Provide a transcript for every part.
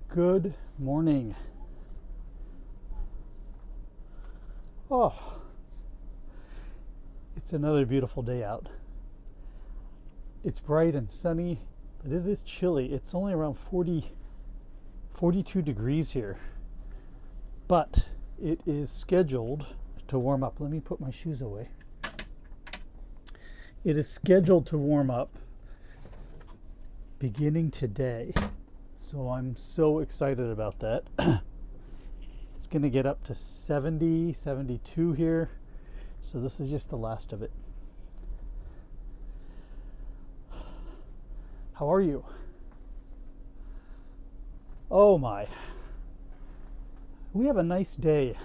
Good morning. Oh, it's another beautiful day out. It's bright and sunny, but it is chilly. It's only around 42 degrees here, but it is scheduled to warm up. Let me put my shoes away. It is scheduled to warm up beginning today. So I'm so excited about that. It's going to get up to 70, 72 here. So this is just the last of it. How are you? Oh my. We have a nice day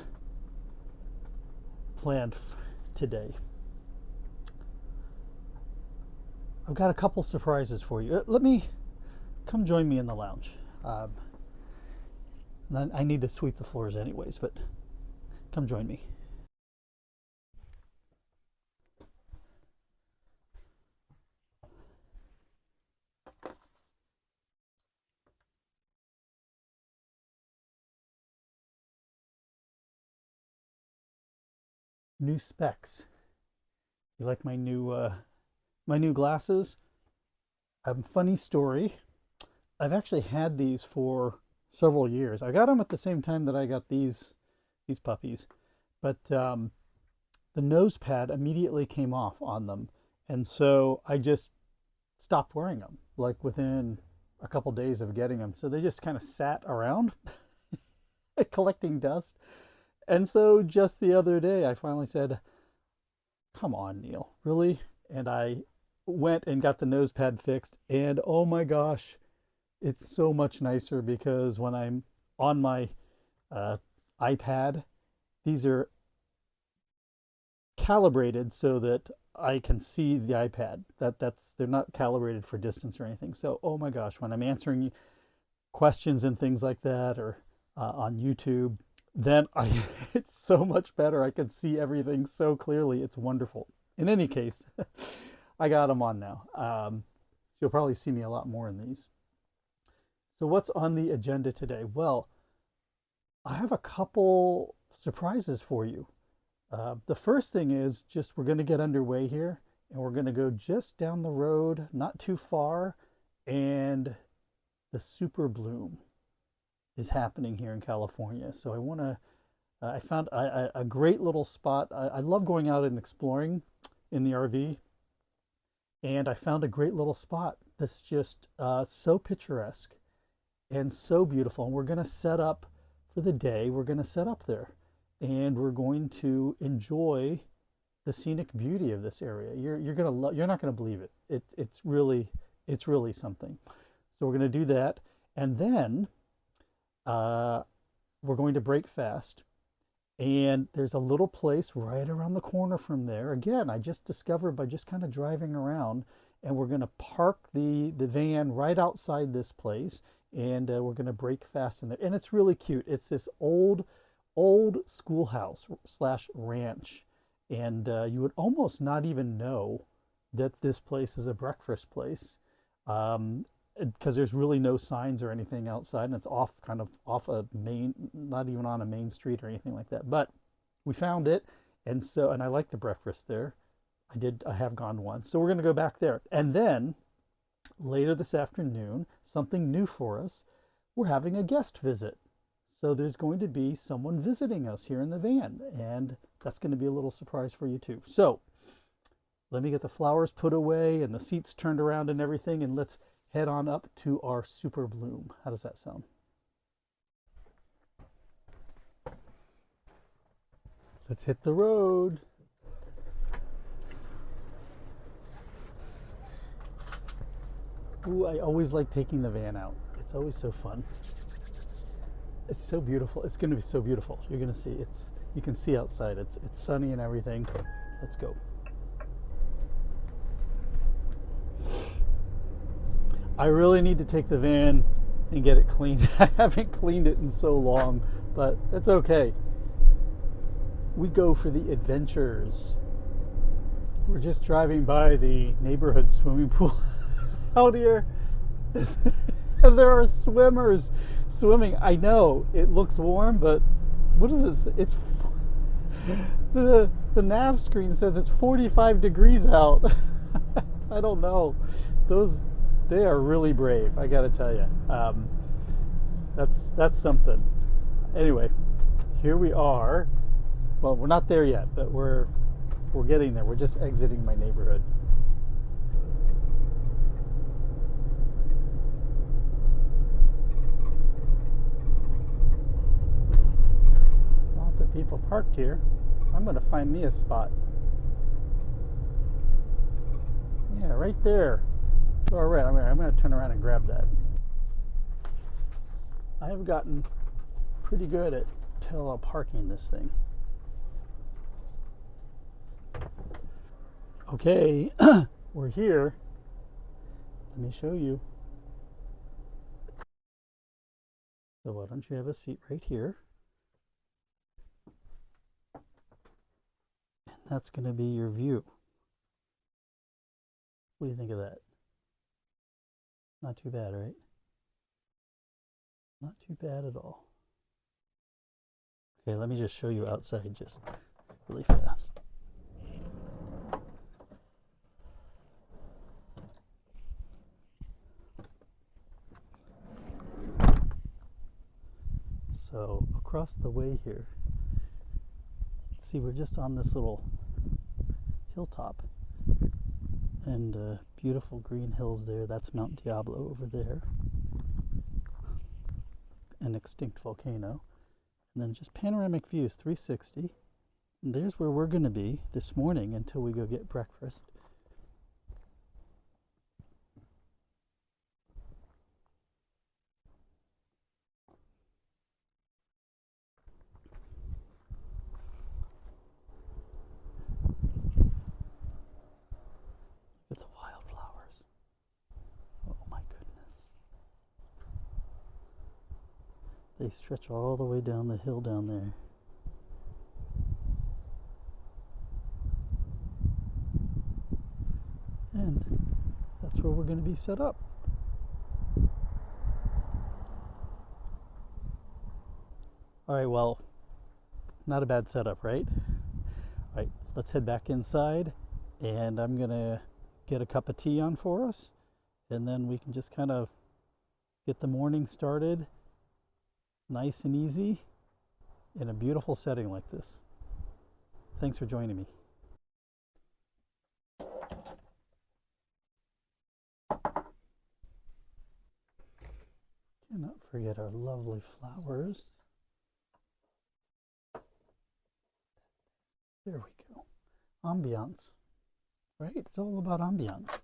planned today. I've got a couple surprises for you. Let me come join me in the lounge. I need to sweep the floors anyways, but come join me. New specs. You like my new glasses? Funny story. I've actually had these for several years. I got them at the same time that I got these puppies, but the nose pad immediately came off on them, and so I just stopped wearing them like within a couple days of getting them. So they just kind of sat around collecting dust. And so just the other day, I finally said, "Come on, Neil, really?" And I went and got the nose pad fixed, and oh my gosh, it's so much nicer because when I'm on my iPad, these are calibrated so that I can see the iPad. They're not calibrated for distance or anything. So oh my gosh, when I'm answering questions and things like that, or on YouTube, then it's so much better. I can see everything so clearly. It's wonderful. In any case, I got them on now. You'll probably see me a lot more in these. So what's on the agenda today? Well, I have a couple surprises for you. The first thing is just we're going to get underway here, and we're going to go just down the road, not too far, and the super bloom is happening here in California. So I found a great little spot. I love going out and exploring in the RV, and I found a great little spot that's just so picturesque and so beautiful. And we're going to set up for the day. We're going to set up there, and we're going to enjoy the scenic beauty of this area. You're not going to believe it. It's really something. So we're going to do that, and then we're going to break fast. And there's a little place right around the corner from there. Again, I just discovered by just kind of driving around, and we're going to park the van right outside this place, and we're going to break fast in there. And it's really cute. It's this old schoolhouse slash ranch, and you would almost not even know that this place is a breakfast place, because there's really no signs or anything outside, and it's off a main, not even on a main street or anything like that. But we found it, and I like the breakfast there. I have gone once, so we're going to go back there. And then later this afternoon, something new for us, we're having a guest visit. So there's going to be someone visiting us here in the van, and that's going to be a little surprise for you too. So let me get the flowers put away and the seats turned around and everything, and let's head on up to our super bloom. How does that sound? Let's hit the road. Ooh, I always like taking the van out. It's always so fun. It's so beautiful. It's going to be so beautiful. You're going to see you can see outside. It's sunny and everything. Let's go. I really need to take the van and get it cleaned. I haven't cleaned it in so long, but it's okay. We go for the adventures. We're just driving by the neighborhood swimming pool out here. There are swimmers swimming. I know it looks warm, but what is this? It's the nav screen says it's 45 degrees out. I don't know. They are really brave. I got to tell you. That's something. Anyway, here we are. Well, we're not there yet, but we're getting there. We're just exiting my neighborhood. Lots of people parked here. I'm going to find me a spot. Yeah, right there. All right, I'm going to turn around and grab that. I have gotten pretty good at parallel parking this thing. Okay, we're here. Let me show you. So why don't you have a seat right here? And that's going to be your view. What do you think of that? Not too bad, right? Not too bad at all. Okay, let me just show you outside just really fast. So across the way here, see, we're just on this little hilltop, and beautiful green hills there. That's Mount Diablo over there, an extinct volcano, and then just panoramic views 360. And there's where we're going to be this morning until we go get breakfast. Look at the wildflowers. Oh my goodness. They stretch all the way down the hill down there. And that's where we're going to be set up. All right, well, not a bad setup, right? All right, let's head back inside, and I'm going to get a cup of tea on for us, and then we can just kind of get the morning started nice and easy in a beautiful setting like this. Thanks for joining me. Cannot forget our lovely flowers. There we go. Ambiance, right? It's all about ambiance.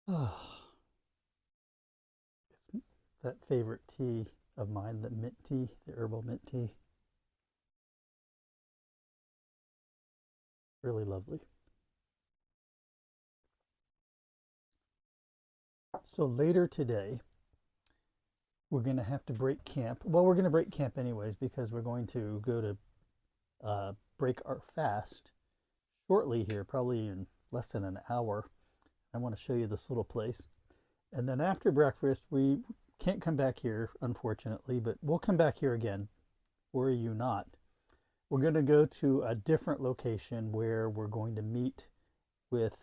Oh, it's that favorite tea of mine, the mint tea, the herbal mint tea. Really lovely. So later today, we're going to have to break camp. Well, we're going to break camp anyways because we're going to go to break our fast shortly here, probably in less than an hour. I want to show you this little place. And then after breakfast, we can't come back here, unfortunately, but we'll come back here again. Worry you not. We're going to go to a different location where we're going to meet with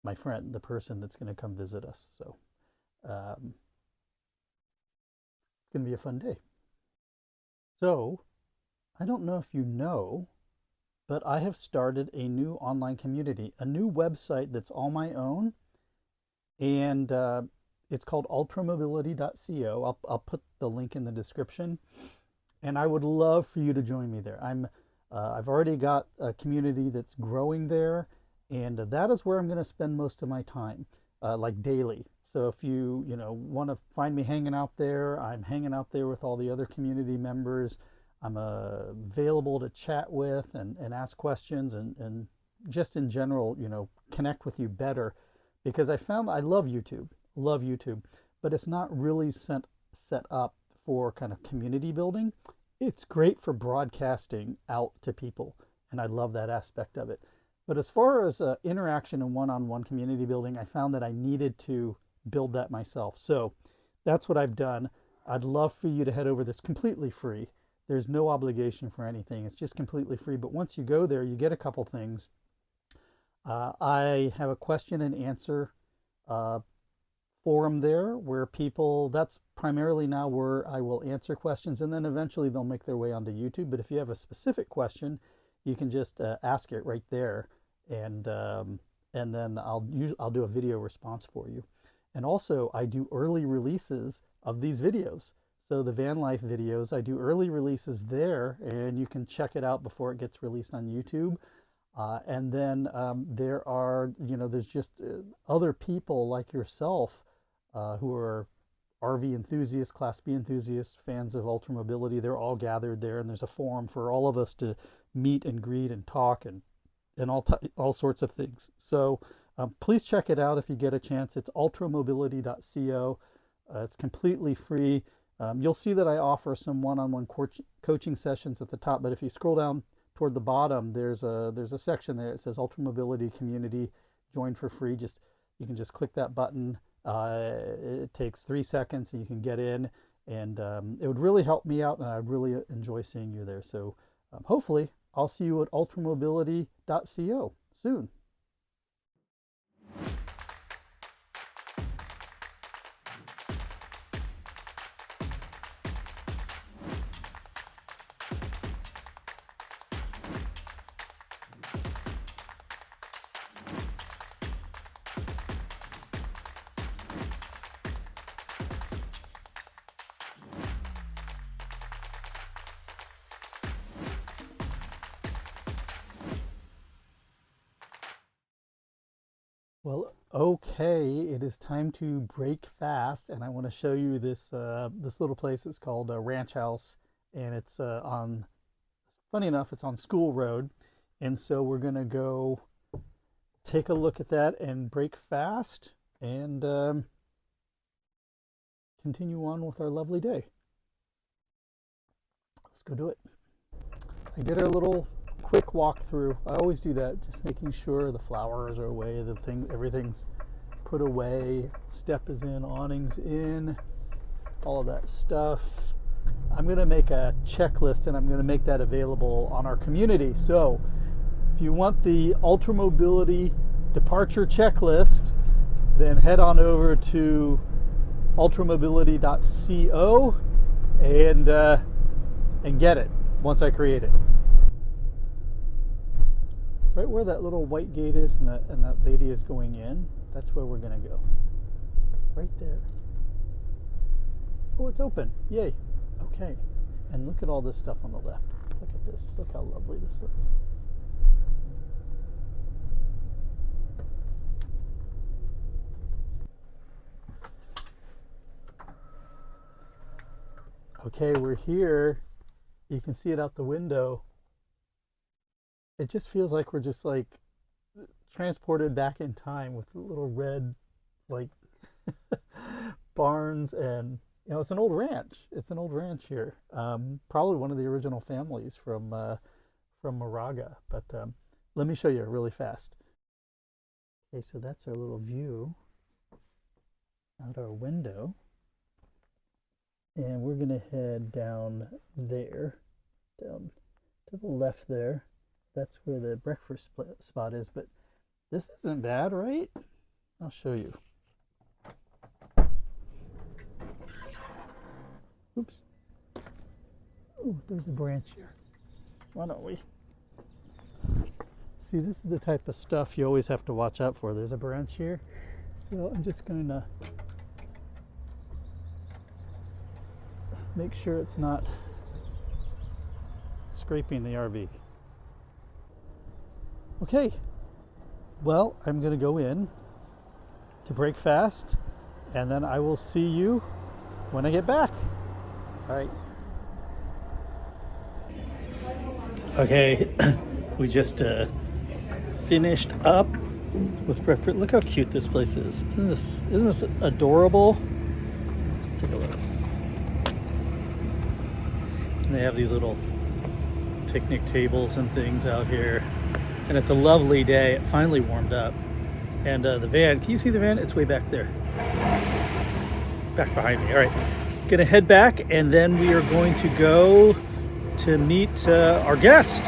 my friend, the person that's going to come visit us. So it's going to be a fun day. So I don't know if you know, but I have started a new online community, a new website that's all my own, and it's called ultramobility.co. I'll put the link in the description, and I would love for you to join me there. I'm I've already got a community that's growing there, and that is where I'm going to spend most of my time, like daily. So if you want to find me hanging out there, I'm hanging out there with all the other community members. I'm available to chat with and ask questions and just in general, connect with you better, because I found I love YouTube, but it's not really set up for kind of community building. It's great for broadcasting out to people, and I love that aspect of it. But as far as interaction and one-on-one community building, I found that I needed to build that myself. So that's what I've done. I'd love for you to head over. That's completely free. There's no obligation for anything. It's just completely free. But once you go there, you get a couple things. I have a question and answer forum there where people, that's primarily now where I will answer questions, and then eventually they'll make their way onto YouTube. But if you have a specific question, you can just ask it right there, and then I'll do a video response for you. And also I do early releases of these videos. So the van life videos, I do early releases there, and you can check it out before it gets released on YouTube. And then there's just other people like yourself who are RV enthusiasts, Class B enthusiasts, fans of ultramobility. They're all gathered there, and there's a forum for all of us to meet and greet and talk and all sorts of things. So please check it out if you get a chance. It's ultramobility.co. It's completely free. You'll see that I offer some one-on-one coaching sessions at the top, but if you scroll down toward the bottom, there's a section there. It says Ultramobility Community, join for free. You can just click that button. It takes 3 seconds, and you can get in, and it would really help me out, and I'd really enjoy seeing you there. So hopefully I'll see you at ultramobility.co soon. Well, okay, it is time to break fast, and I want to show you this little place. It's called Ranch House, and it's funny enough, it's on School Road, and so we're gonna go take a look at that and break fast and continue on with our lovely day. Let's go do it. I did our little quick walkthrough. I always do that, just making sure the flowers are away, everything's put away, step is in, awnings in, all of that stuff. I'm going to make a checklist, and I'm going to make that available on our community. So if you want the Ultramobility departure checklist, then head on over to ultramobility.co and get it once I create it. Right where that little white gate is and that lady is going in, that's where we're going to go. Right there. Oh, it's open. Yay. Okay. And look at all this stuff on the left. Look at this. Look how lovely this looks. Okay, we're here. You can see it out the window. It just feels like we're just like transported back in time with little red like barns, and it's an old ranch. It's an old ranch here. Probably one of the original families from Moraga. But let me show you really fast. Okay, so that's our little view out our window, and we're gonna head down there, down to the left there. That's where the breakfast spot is, but this isn't bad, right? I'll show you. Oops. Oh, there's a branch here. Why don't we? See, this is the type of stuff you always have to watch out for. There's a branch here. So I'm just going to make sure it's not scraping the RV. Okay, well, I'm going to go in to break fast, and then I will see you when I get back. All right. Okay, we just finished up with breakfast. Look how cute this place is. Isn't this adorable? Take a look. And they have these little picnic tables and things out here. And it's a lovely day. It finally warmed up. And the van, can you see the van? It's way back there. Back behind me. All right. Gonna head back, and then we are going to go to meet our guest.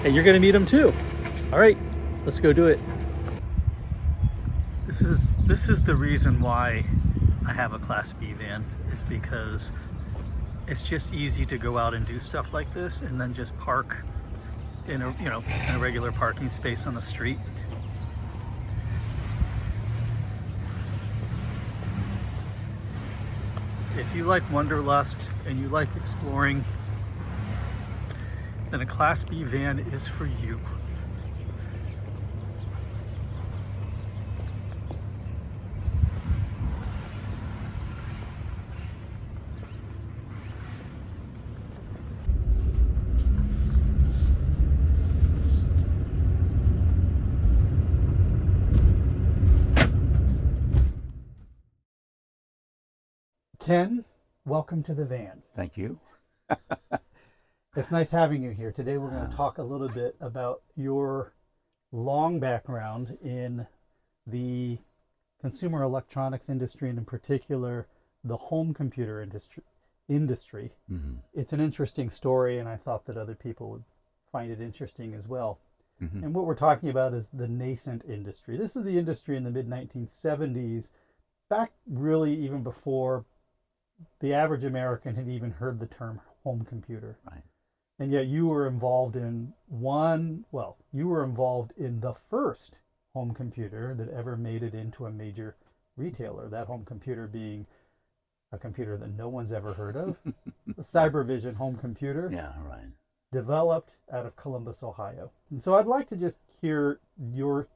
And you're gonna meet him too. All right, let's go do it. This is the reason why I have a Class B van, is because it's just easy to go out and do stuff like this and then just park in a regular parking space on the street. If you like wanderlust and you like exploring, then a Class B van is for you. Ken, welcome to the van. Thank you. It's nice having you here. Today we're going to talk a little bit about your long background in the consumer electronics industry, and in particular the home computer industry. Mm-hmm. It's an interesting story, and I thought that other people would find it interesting as well. Mm-hmm. And what we're talking about is the nascent industry. This is the industry in the mid 1970s, back really even before the average American had even heard the term home computer. Right. And yet you were involved in the first home computer that ever made it into a major retailer. That home computer being a computer that no one's ever heard of, the Cybervision home computer. Yeah, right. Developed out of Columbus, Ohio. And so I'd like to just hear your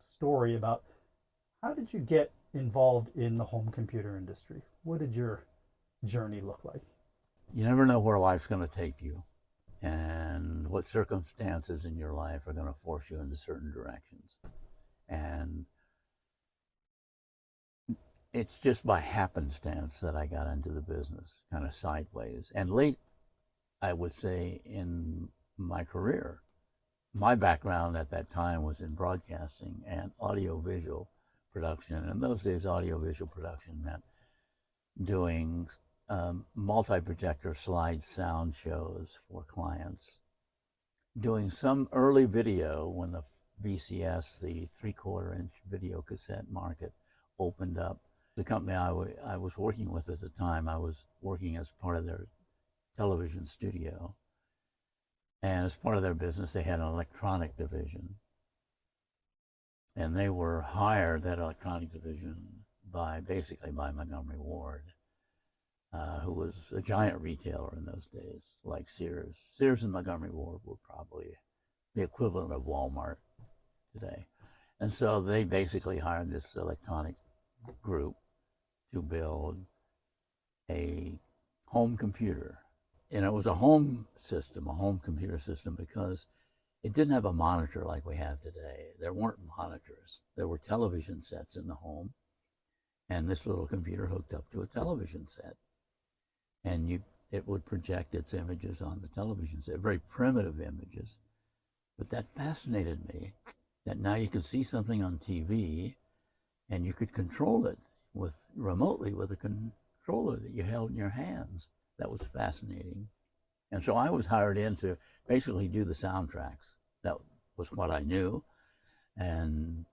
story about how did you get involved in the home computer industry? What did your journey look like? You never know where life's going to take you and what circumstances in your life are going to force you into certain directions. And it's just by happenstance that I got into the business, kind of sideways. And late, I would say, in my career. My background at that time was in broadcasting and audiovisual production. And in those days, audiovisual production meant doing multi-projector slide sound shows for clients, doing some early video when the VCS, the 3/4 inch video cassette market, opened up. The company I was working with at the time, I was working as part of their television studio. And as part of their business, they had an electronic division. And they were hired, that electronic division, basically by Montgomery Ward, who was a giant retailer in those days, like Sears. Sears and Montgomery Ward were probably the equivalent of Walmart today. And so they basically hired this electronic group to build a home computer. And it was a home system, a home computer system, because it didn't have a monitor like we have today. There weren't monitors. There were television sets in the home, and this little computer hooked up to a television set. And it would project its images on the television set, very primitive images. But that fascinated me, that now you could see something on TV, and you could control it remotely with a controller that you held in your hands. That was fascinating. And so I was hired in to basically do the soundtracks. That was what I knew. And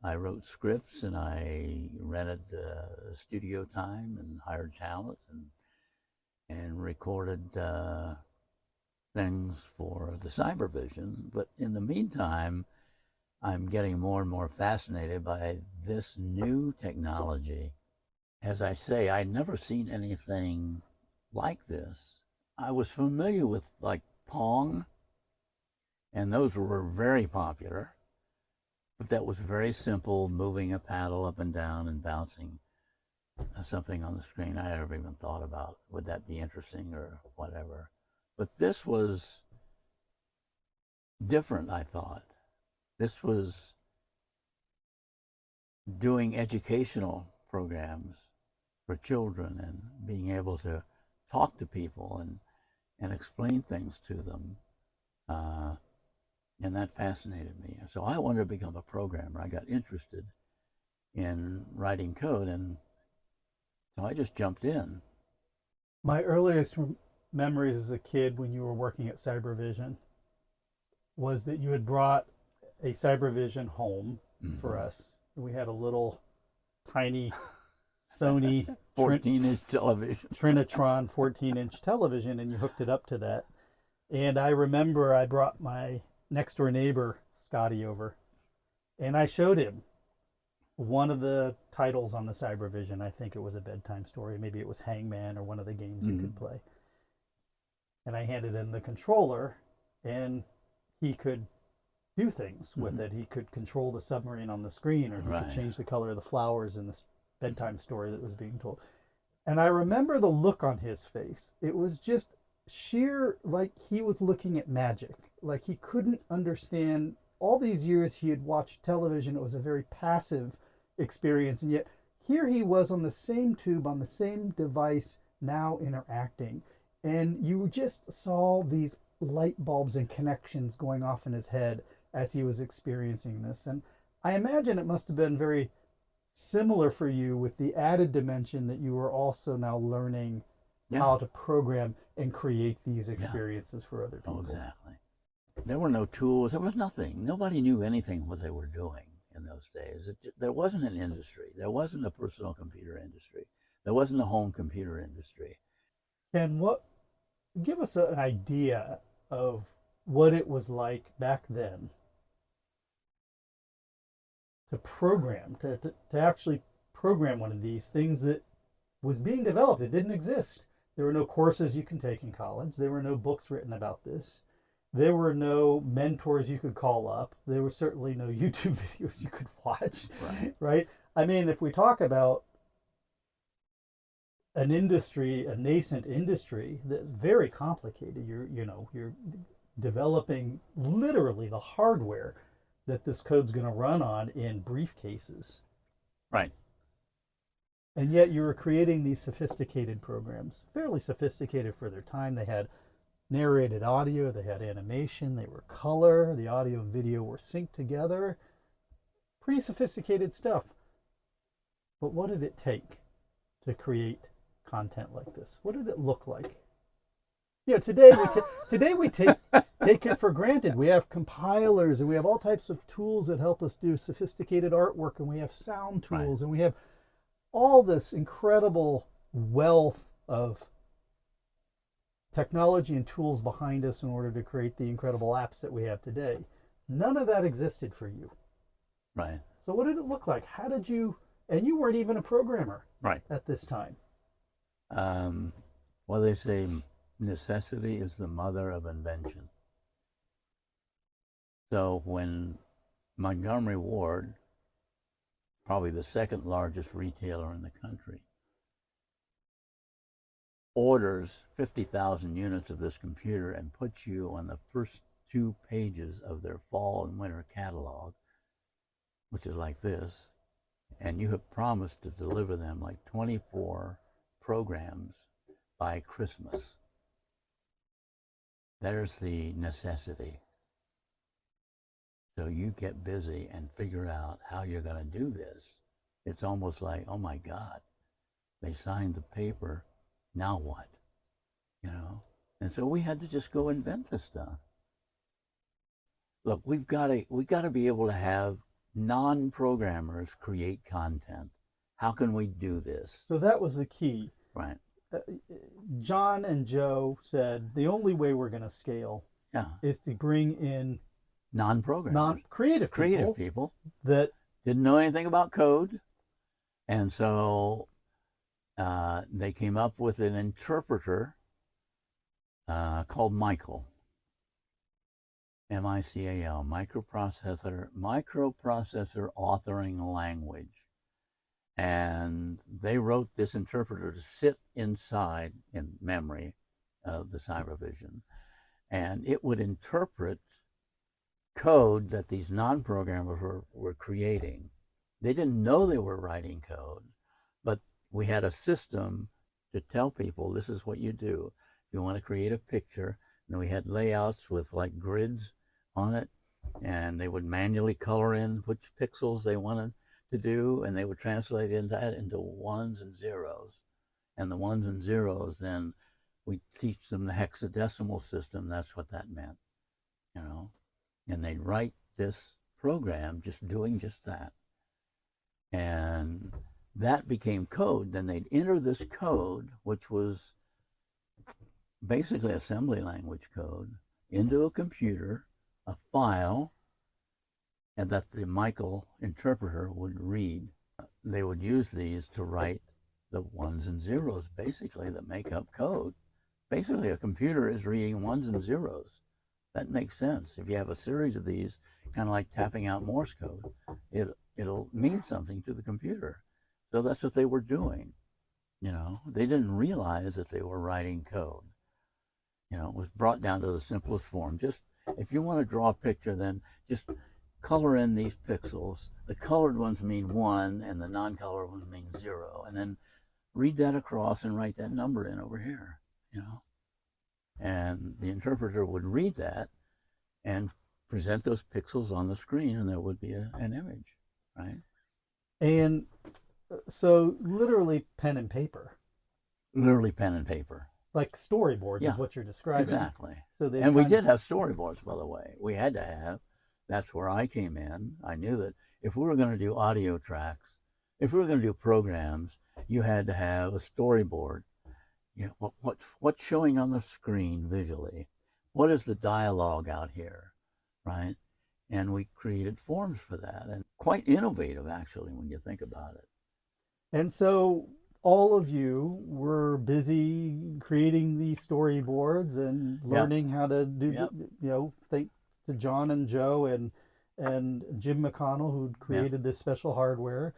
I wrote scripts, and I rented studio time and hired talent and recorded things for the Cybervision. But in the meantime, I'm getting more and more fascinated by this new technology. As I say, I'd never seen anything like this. I was familiar with like Pong And those were very popular. But that was very simple, moving a paddle up and down and bouncing something on the screen. I never even thought about, would that be interesting or whatever. But this was different, I thought. This was doing educational programs for children and being able to talk to people and explain things to them. And that fascinated me. So I wanted to become a programmer. I got interested in writing code, and so I just jumped in. My earliest memories as a kid when you were working at Cybervision was that you had brought a Cybervision home for us. We had a little tiny Sony 14-inch television. Trinitron 14-inch television, and you hooked it up to that. And I remember I brought my next door neighbor, Scotty, over, and I showed him one of the titles on the Cybervision. I think it was a bedtime story. Maybe it was Hangman or one of the games you could play. And I handed him the controller, and he could do things with it. He could control the submarine on the screen, or he could change the color of the flowers in this bedtime story that was being told. And I remember the look on his face. It was just sheer, like he was looking at magic. Like he couldn't understand. All these years he had watched television. It was a very passive experience. And yet here he was on the same tube, on the same device, now interacting. And you just saw these light bulbs and connections going off in his head as he was experiencing this. And I imagine it must have been very similar for you, with the added dimension that you were also now learning how to program and create these experiences for other people. Oh, exactly. There were no tools. There was nothing. Nobody knew anything what they were doing in those days. There wasn't an industry. There wasn't a personal computer industry. There wasn't a home computer industry. And give us an idea of what it was like back then to program, to actually program one of these things that was being developed. It didn't exist. There were no courses you can take in college. There were no books written about this. There were no mentors you could call up. There were certainly no YouTube videos you could watch, right? I mean, if we talk about an industry, a nascent industry that's very complicated, you're developing literally the hardware that this code's going to run on in briefcases. Right. And yet you were creating these sophisticated programs, fairly sophisticated for their time. They had narrated audio, they had animation, they were color, the audio and video were synced together. Pretty sophisticated stuff. But what did it take to create content like this? What did it look like? Today we take it for granted. We have compilers, and we have all types of tools that help us do sophisticated artwork, and we have sound tools, and we have all this incredible wealth of technology and tools behind us in order to create the incredible apps that we have today. None of that existed for you. Right. So what did it look like? How did you, and you weren't even a programmer at this time. Well, they say necessity is the mother of invention. So when Montgomery Ward, probably the second largest retailer in the country, orders 50,000 units of this computer and puts you on the first 2 pages of their fall and winter catalog, which is like this, and you have promised to deliver them like 24 programs by Christmas. There's the necessity. So you get busy and figure out how you're going to do this. It's almost like, oh my God, they signed the paper, now what? And so we had to just go invent this stuff. Look, we've got to be able to have non-programmers create content. How can we do this? So that was the key. Right. John and Joe said the only way we're going to scale is to bring in non-programmers, creative people that didn't know anything about code, and so they came up with an interpreter called Michael. MICAL, microprocessor authoring language. And they wrote this interpreter to sit inside in memory of the Cybervision. And it would interpret code that these non-programmers were creating. They didn't know they were writing code, but we had a system to tell people this is what you do. If you want to create a picture, and we had layouts with like grids on it, and they would manually color in which pixels they wanted to do, and they would translate that into ones and zeros. And the ones and zeros, then we teach them the hexadecimal system. That's what that meant, you know. And they'd write this program just doing just that. And that became code. Then they'd enter this code, which was basically assembly language code, into a computer, a file, and that the Michael interpreter would read. They would use these to write the ones and zeros, basically, that make up code. Basically, a computer is reading ones and zeros. That makes sense. If you have a series of these, kind of like tapping out Morse code, it'll mean something to the computer. So that's what they were doing. You know, they didn't realize that they were writing code. You know, it was brought down to the simplest form. Just, if you want to draw a picture, then just color in these pixels. The colored ones mean 1 and the non-colored ones mean 0. And then read that across and write that number in over here, you know. And the interpreter would read that and present those pixels on the screen, and there would be an image, right? And so literally pen and paper. Literally pen and paper. Like storyboards Yeah, is what you're describing. Exactly. So and we did have storyboards, by the way. We had to have. That's where I came in. I knew that if we were going to do audio tracks, if we were going to do programs, you had to have a storyboard. You know, what's showing on the screen visually? What is the dialogue out here, right? And we created forms for that, and quite innovative, actually, when you think about it. And so all of you were busy creating these storyboards and learning how to do, you know, thanks to John and Joe and Jim McConnell, who created this special hardware,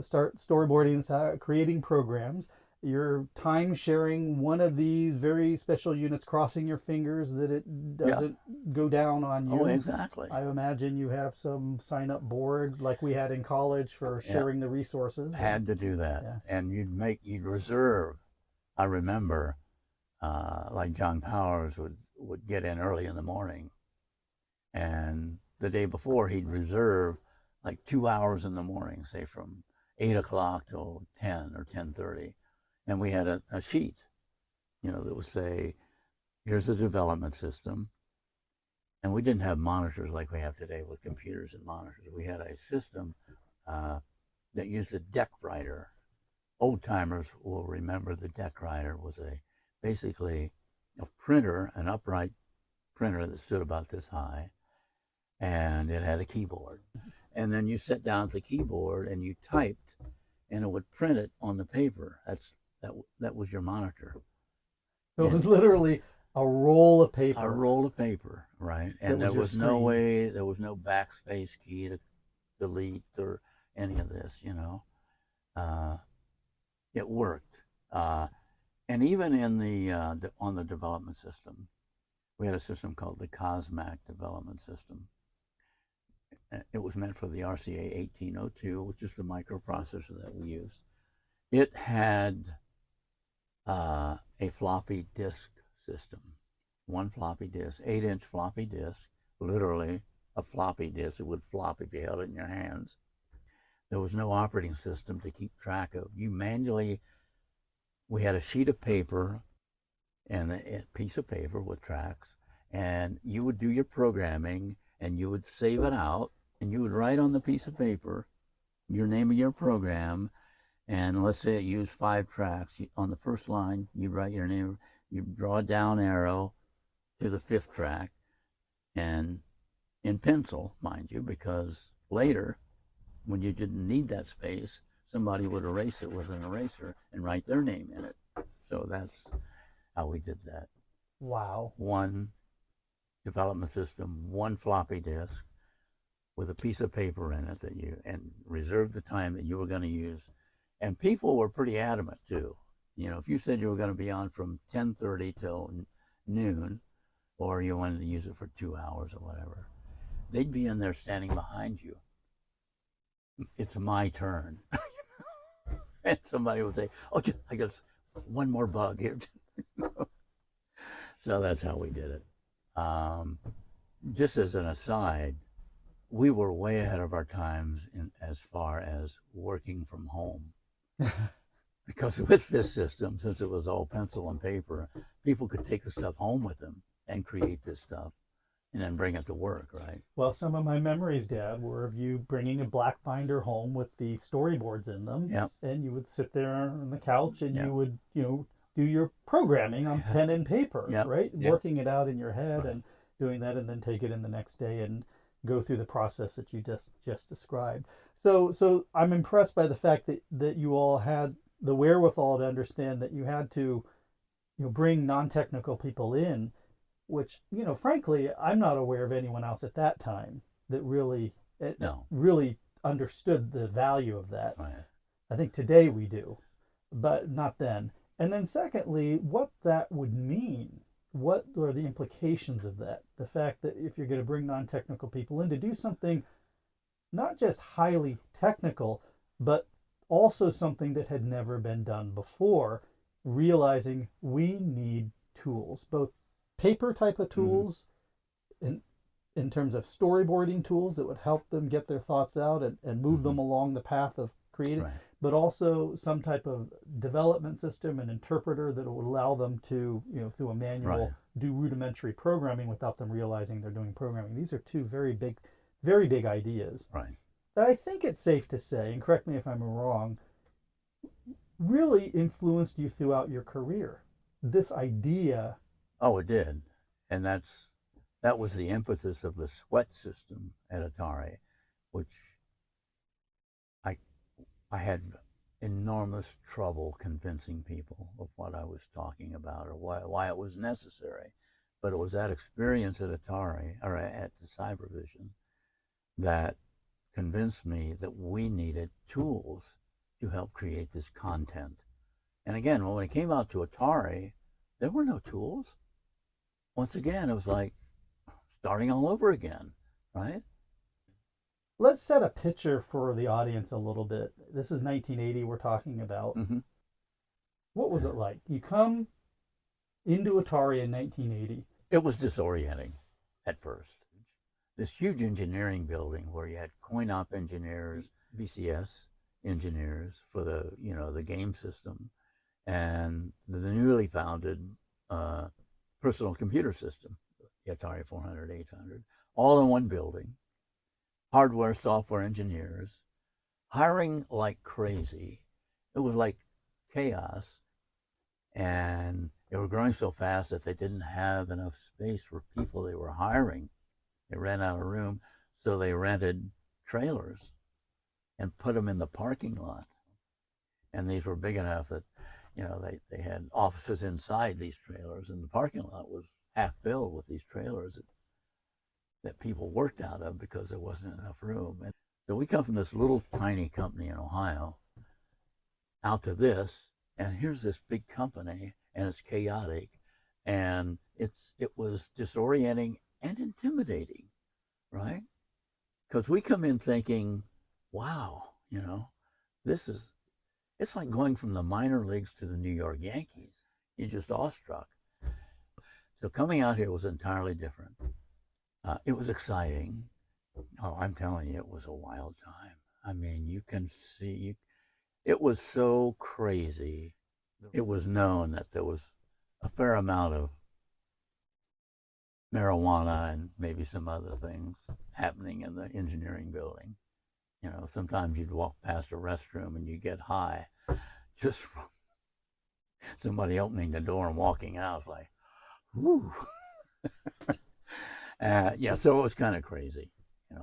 start storyboarding, creating programs. You're time sharing one of these very special units, crossing your fingers that it doesn't go down on you. Oh, exactly. I imagine you have some sign-up board like we had in college for sharing the resources. Had to do that. And you'd reserve. I remember like John Powers would get in early in the morning, and the day before he'd reserve like 2 hours in the morning, say from 8 o'clock till 10 or 10:30. And we had a sheet, you know, that would say, here's the development system. And we didn't have monitors like we have today with computers and monitors. We had a system that used a Deckwriter. Old timers will remember the Deckwriter was basically a printer, an upright printer that stood about this high, and it had a keyboard. And then you sat down at the keyboard and you typed, and it would print it on the paper. That was your monitor. So it was literally a roll of paper. A roll of paper, right? And there was no way, there was no backspace key to delete or any of this, you know. It worked. And even in on the development system, we had a system called the Cosmac development system. It was meant for the RCA 1802, which is the microprocessor that we used. It had a floppy disk system, one floppy disk, 8-inch floppy disk, literally a floppy disk. It would flop if you held it in your hands. There was no operating system to keep track of. You manually, we had a sheet of paper and a piece of paper with tracks, and you would do your programming and you would save it out, and you would write on the piece of paper your name of your program. And let's say it used 5 tracks. On the first line, you write your name, you draw a down arrow to the 5th track, and in pencil, mind you, because later, when you didn't need that space, somebody would erase it with an eraser and write their name in it. So that's how we did that. Wow. One development system, one floppy disk with a piece of paper in it that you, and reserve the time that you were going to use. And people were pretty adamant too. You know, if you said you were going to be on from 10:30 till noon, or you wanted to use it for 2 hours or whatever, they'd be in there standing behind you. It's my turn. And somebody would say, oh, I got one more bug here. So that's how we did it. Just as an aside, we were way ahead of our times as far as working from home. Because with this system, since it was all pencil and paper, people could take the stuff home with them and create this stuff and then bring it to work, right? Well, some of my memories, Dad, were of you bringing a black binder home with the storyboards in them. Yep. And you would sit there on the couch and Yep. you would, do your programming on pen and paper, Yep. right? Yep. Working it out in your head Right. and doing that, and then take it in the next day and go through the process that you just described. So I'm impressed by the fact that you all had the wherewithal to understand that you had to, bring non-technical people in, which, frankly, I'm not aware of anyone else at that time that really No. really understood the value of that. Right. I think today we do, but not then. And then secondly, what that would mean. What are the implications of that? The fact that if you're going to bring non-technical people in to do something not just highly technical, but also something that had never been done before, realizing we need tools, both paper type of tools, in terms of storyboarding tools that would help them get their thoughts out and move them along the path of creating, Right. but also some type of development system, an interpreter that would allow them to, through a manual, Right. do rudimentary programming without them realizing they're doing programming. These are two very big ideas. Right. That I think it's safe to say, and correct me if I'm wrong, really influenced you throughout your career. This idea. Oh, it did. And that was the impetus of the sweat system at Atari, which I had enormous trouble convincing people of what I was talking about or why it was necessary. But it was that experience at Atari, or at the Cybervision, that convinced me that we needed tools to help create this content. And again, when it came out to Atari, there were no tools. Once again, it was like starting all over again, right? Let's set a picture for the audience a little bit. This is 1980 we're talking about. Mm-hmm. What was it like? You come into Atari in 1980. It was disorienting at first. This huge engineering building where you had coin-op engineers, VCS engineers for the game system, and the newly founded personal computer system, the Atari 400, 800, all in one building. Hardware, software engineers, hiring like crazy. It was like chaos, and they were growing so fast that they didn't have enough space for people they were hiring. They ran out of room, so they rented trailers and put them in the parking lot. And these were big enough that, they had offices inside these trailers, and the parking lot was half filled with these trailers that people worked out of because there wasn't enough room. And so we come from this little tiny company in Ohio out to this, and here's this big company, and it's chaotic, and it was disorienting and intimidating, right? Because we come in thinking, wow, it's like going from the minor leagues to the New York Yankees. You're just awestruck. So coming out here was entirely different. It was exciting. Oh, I'm telling you, it was a wild time. I mean, you can see, it was so crazy. It was known that there was a fair amount of marijuana and maybe some other things happening in the engineering building. Sometimes you'd walk past a restroom and you get high just from somebody opening the door and walking out. It's like, whoo. So it was kind of crazy,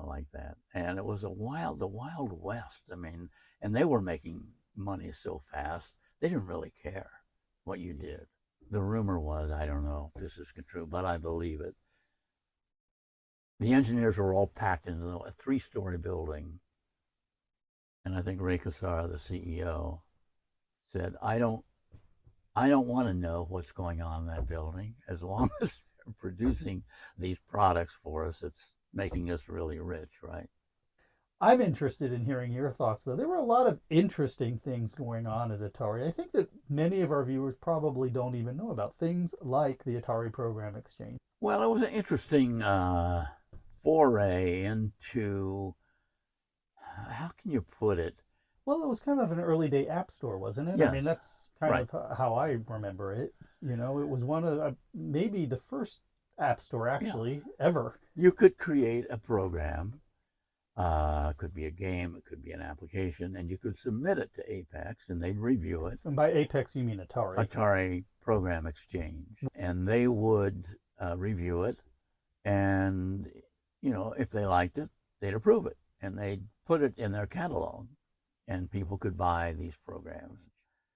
like that. And it was the Wild West. I mean, and they were making money so fast, they didn't really care what you did. The rumor was, I don't know if this is true, but I believe it, the engineers were all packed into a 3-story building. And I think Ray Cassara, the CEO, said, I don't want to know what's going on in that building. As long as they're producing these products for us, it's making us really rich, right? I'm interested in hearing your thoughts, though. There were a lot of interesting things going on at Atari. I think that many of our viewers probably don't even know about things like the Atari Program Exchange. Well, it was an interesting foray into, how can you put it? Well, it was kind of an early day app store, wasn't it? I mean, Yes, that's kind right. of how I remember it. You know, it was one of maybe the first app store Yeah. actually ever. You could create a program. It could be a game, it could be an application, and you could submit it to Apex, and they'd review it. And by Apex, you mean Atari. Atari Program Exchange, and they would review it, and if they liked it, they'd approve it, and they'd put it in their catalog, and people could buy these programs.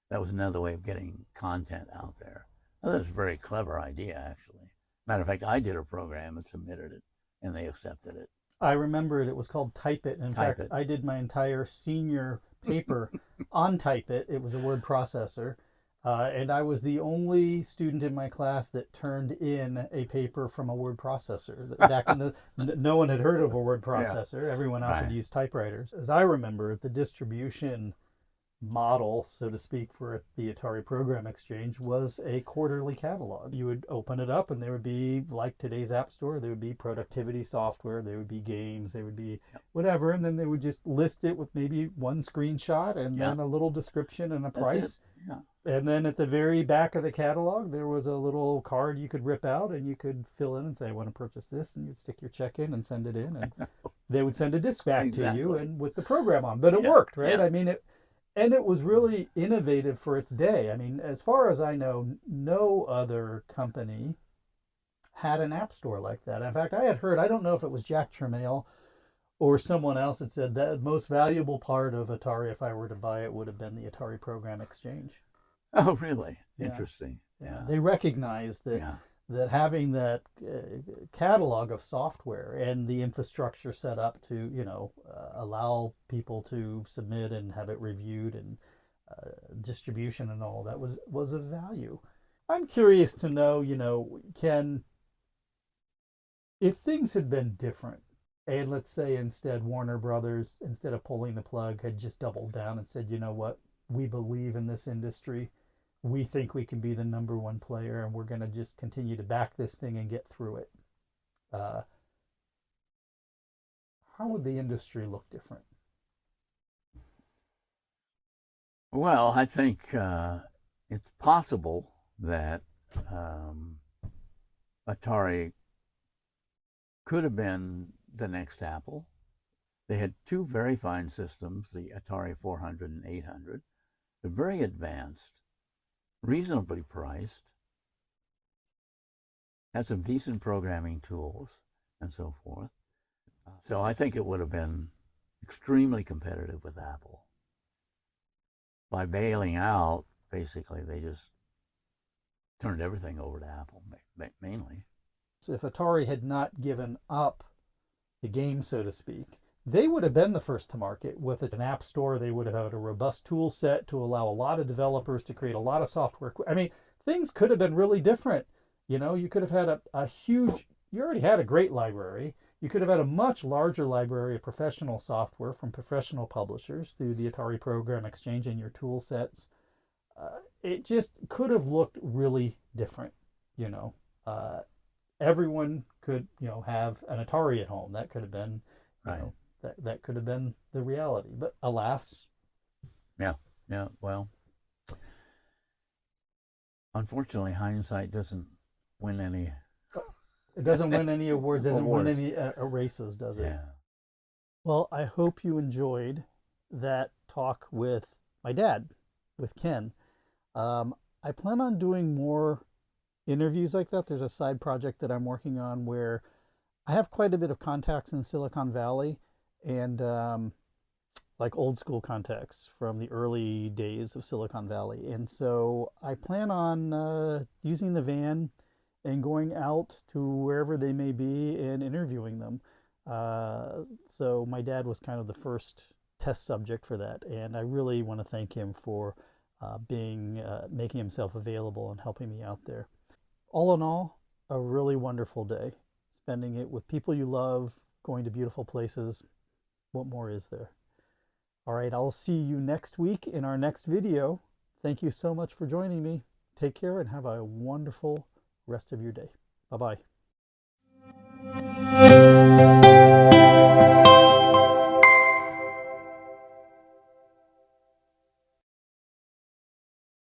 That was another way of getting content out there. That was a very clever idea, actually. Matter of fact, I did a program and submitted it, and they accepted it. I remember it. It was called Typit. In fact, Typit. I did my entire senior paper on Typit. It was a word processor. And I was the only student in my class that turned in a paper from a word processor. Back in the, no one had heard of a word processor. Everyone else had Right. used typewriters. As I remember, the distribution model, so to speak, for the Atari Program Exchange was a quarterly catalog. You would open it up, and there would be, like today's App Store, there would be productivity software, there would be games, there would be whatever, and then they would just list it with maybe one screenshot and then a little description and a price. Yeah. And then at the very back of the catalog, there was a little card you could rip out, and you could fill in and say, I want to purchase this, and you'd stick your check in and send it in, and they would send a disc back to you and with the program on. But it worked, right? I mean, it was really innovative for its day. I mean, as far as I know, no other company had an app store like that. In fact, I had heard, I don't know if it was Jack Tramiel or someone else that said that the most valuable part of Atari, if I were to buy it, would have been the Atari Program Exchange. Oh, really? Yeah. Interesting. Yeah. They recognized that that having that catalog of software and the infrastructure set up to allow people to submit and have it reviewed and distribution and all that was of value. I'm curious to know, can, if things had been different, and let's say instead Warner Brothers, instead of pulling the plug, had just doubled down and said, you know what, we believe in this industry, we think we can be the number one player, and we're going to just continue to back this thing and get through it. How would the industry look different? Well, I think it's possible that Atari could have been the next Apple. They had two very fine systems, the Atari 400 and 800. They're very advanced, reasonably priced, had some decent programming tools, and so forth. So I think it would have been extremely competitive with Apple. By bailing out, basically, they just turned everything over to Apple, mainly. So if Atari had not given up the game, so to speak, they would have been the first to market with an app store. They would have had a robust tool set to allow a lot of developers to create a lot of software. I mean, things could have been really different. You could have had a huge, you already had a great library. You could have had a much larger library of professional software from professional publishers through the Atari Program Exchange and your tool sets. It just could have looked really different. Everyone could, have an Atari at home. That could have been, that could have been the reality. But alas. Yeah. Well, unfortunately, hindsight doesn't win any. It doesn't win any awards, doesn't win any races, does it? Yeah. Well, I hope you enjoyed that talk with my dad, with Ken. I plan on doing more interviews like that. There's a side project that I'm working on where I have quite a bit of contacts in Silicon Valley, and like old school contacts from the early days of Silicon Valley. And so I plan on using the van and going out to wherever they may be and interviewing them. So my dad was kind of the first test subject for that, and I really want to thank him for making himself available and helping me out there. All in all, a really wonderful day. Spending it with people you love, going to beautiful places. What more is there? All right, I'll see you next week in our next video. Thank you so much for joining me. Take care and have a wonderful rest of your day. Bye-bye.